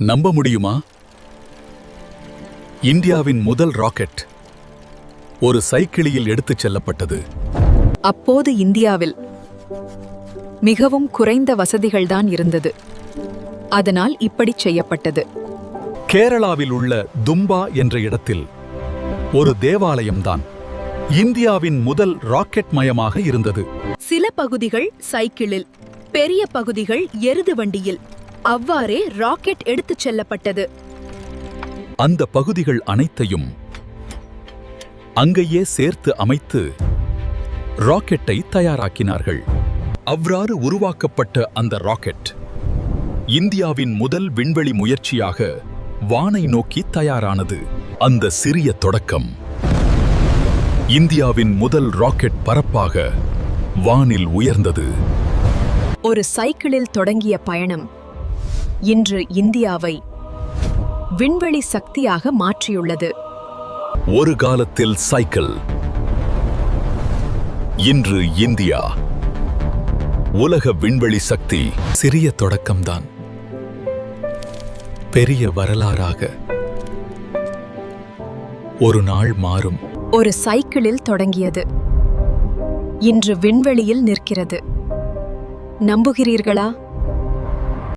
நம்ப முடியுமா? இந்தியாவின் முதல் ராக்கெட் ஒரு சைக்கிளில் எடுத்துச் செல்லப்பட்டது. அப்போது இந்தியாவில் மிகவும் குறைந்த வசதிகள்தான் இருந்தது. அதனால் இப்படி செய்யப்பட்டது. கேரளாவில் உள்ள தும்பா என்ற இடத்தில் ஒரு தேவாலயம்தான் இந்தியாவின் முதல் ராக்கெட் மயமாக இருந்தது. சில பகுதிகள் சைக்கிளில், பெரிய பகுதிகள் எருது வண்டியில், அவ்வாறே ராக்கெட் எடுத்துச் செல்லப்பட்டது. அந்த பகுதிகள் அனைத்தையும் அங்கேயே சேர்த்து அமைத்து ராக்கெட்டை தயாராக்கினார்கள். அவ்வாறு உருவாக்கப்பட்ட அந்த ராக்கெட் இந்தியாவின் முதல் விண்வெளி முயற்சியாக வானை நோக்கி தயாரானது. அந்த சிறிய தொடக்கம் இந்தியாவின் முதல் ராக்கெட் பரப்பாக வானில் உயர்ந்தது. ஒரு சைக்கிளில் தொடங்கிய பயணம் இன்று இந்தியாவை விண்வெளி சக்தியாக மாற்றியுள்ளது. ஒரு காலத்தில் சைக்கிள், இன்று இந்தியா உலக விண்வெளி சக்தி. சிறிய தொடக்கம்தான் பெரிய வரலாறாக ஒரு நாள் மாறும். ஒரு சைக்கிளில் தொடங்கியது இன்று விண்வெளியில் நிற்கிறது. நம்புகிறீர்களா?